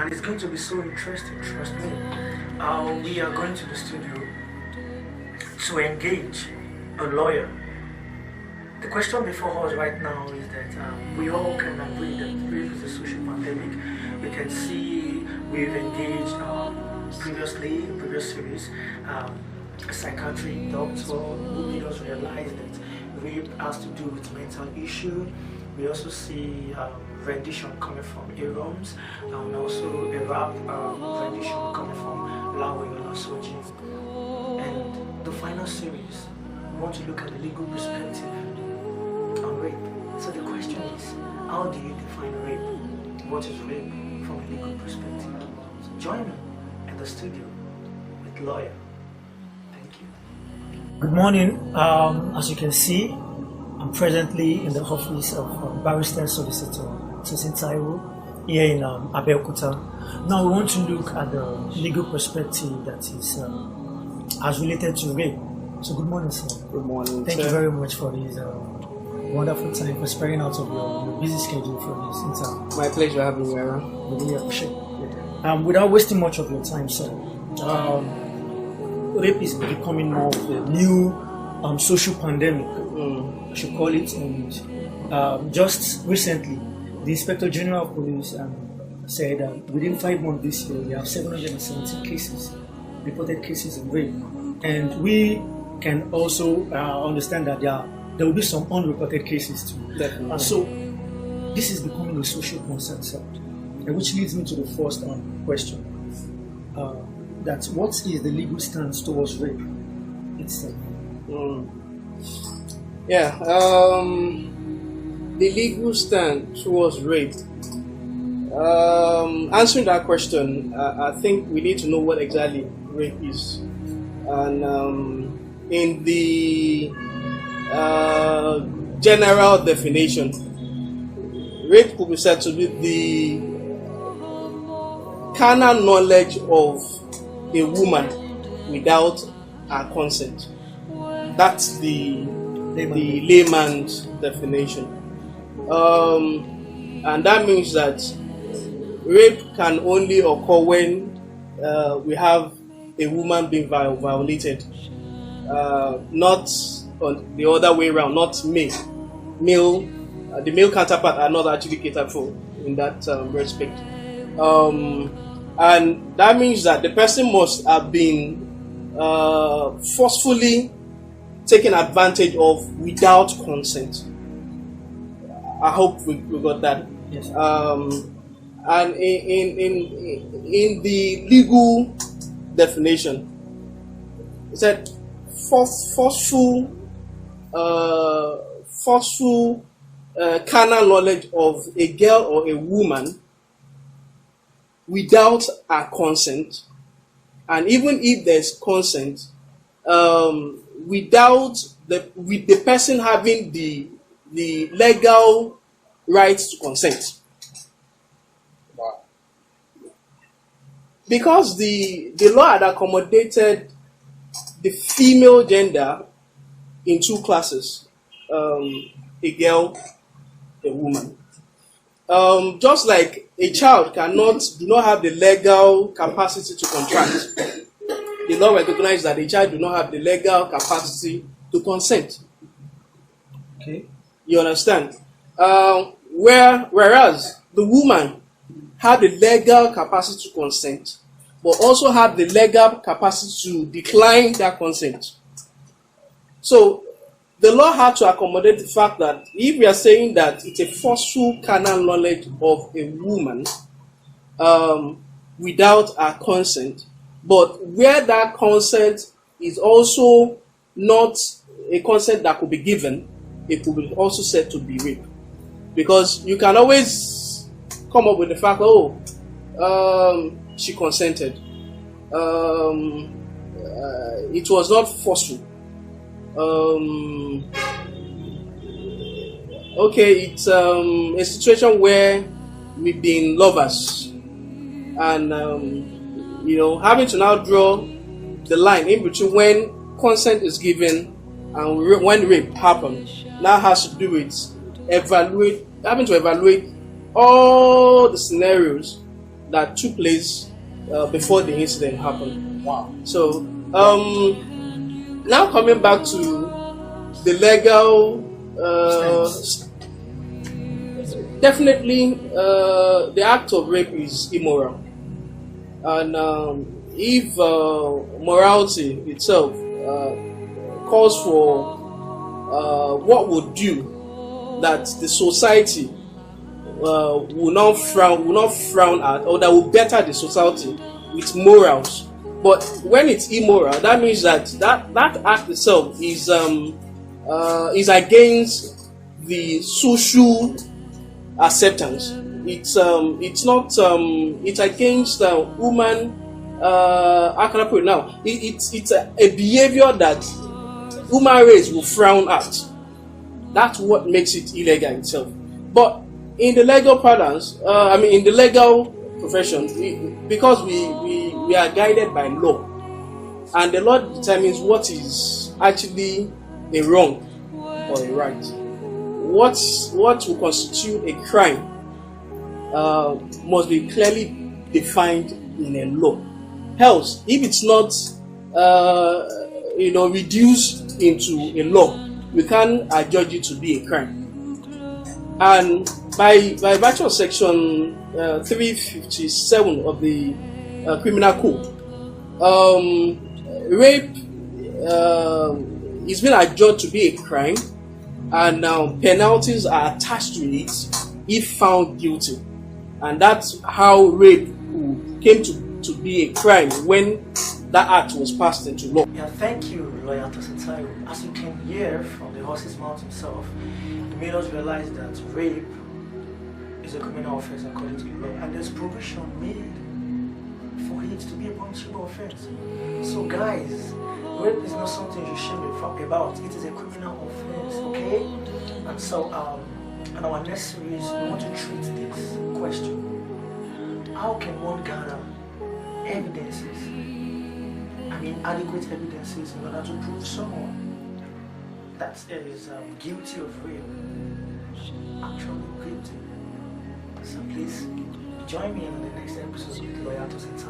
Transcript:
and it's going to be so interesting, trust me. We are going to the studio to engage a lawyer. The question before us right now is that we all can agree that rape is a social pandemic. We can see we've engaged previously in previous series a psychiatric doctor who made us realize that rape has to do with mental issue. We also see rendition coming from Arams and also a rap rendition coming from Lawyer Tosin Taiwo. And the final series, we want to look at the legal perspective on rape. So the question is, how do you define rape? What is rape from a legal perspective? So join me in the studio with Lawyer. Thank you. Good morning. As you can see, I'm presently in the office of Barrister Solicitor Tosin Taiwo here in Abeokuta. Now we want to look at the legal perspective that is as related to rape. So good morning, sir. Good morning. Thank you very much for this wonderful time for sparing out of your busy schedule for this interview. My pleasure having you around. We really appreciate it. Without wasting much of your time, sir, rape is becoming more of a new social pandemic, I should call it. And just recently, the Inspector General of Police said that within 5 months this year, we have 717 cases, reported cases of rape. And we can also understand that there will be some unreported cases too. Definitely. So this is becoming a social concern, sir. Which leads me to the first question. That what is the legal stance towards rape itself? Yeah, the legal stand towards rape. Answering that question, I think we need to know what exactly rape is. And in the general definition, rape could be said to be the carnal knowledge of a woman without her consent. That's the layman's definition. And that means that rape can only occur when we have a woman being violated, not on the other way around, not male. The male counterpart are not actually catered for in that respect. And that means that the person must have been forcefully taken advantage of without consent. I hope we got that. Yes. And in the legal definition, it said forceful carnal knowledge of a girl or a woman without her consent, and even if there's consent, without with the person having the legal right to consent. Because the law had accommodated the female gender in 2 classes, a girl, a woman. Just like a child do not have the legal capacity to contract, the law recognizes that a child do not have the legal capacity to consent. Okay. You understand? Whereas the woman had the legal capacity to consent, but also had the legal capacity to decline that consent. So the law had to accommodate the fact that if we are saying that it's a forceful carnal knowledge of a woman without her consent, but where that consent is also not a consent that could be given, it could be also said to be rape. Because you can always come up with the fact, she consented. It was not forceful. It's a situation where we've been lovers, and having to now draw the line in between when consent is given and when rape happened now has to do with having to evaluate all the scenarios that took place before the incident happened. Wow. So now coming back to the legal, definitely the act of rape is immoral, and if morality itself calls for what would do that the society will not frown at, or that will better the society with morals. But when it's immoral, that means that act itself is against the social acceptance. It's not it's against human. How can I put it now? It's a behavior that human race will frown at. That's what makes it illegal itself. But in the legal parlance, in the legal profession, because we are guided by law, and the law determines what is actually a wrong or a right. What will constitute a crime must be clearly defined in a law. Else, if it's not reduced into a law, we can adjudge it to be a crime. And by virtue of section 357 of the criminal code, rape is being adjudged to be a crime, and penalties are attached to it if found guilty. And that's how rape came to be a crime when that act was passed into law. Yeah, thank you, Lawyer Tosin Taiwo. As you can hear from the horse's mouth himself, he made us realize that rape is a criminal offense according to the law, and there's provision made for it to be a punishable offense. So guys, rape is not something you should be about. It is a criminal offense, okay? And so, in our next series, we want to treat this question: how can one gather evidences? Adequate evidences in order to prove someone that is guilty of rape actually guilty. So please join me in the next episode with Lawyer Tosin Taiwo.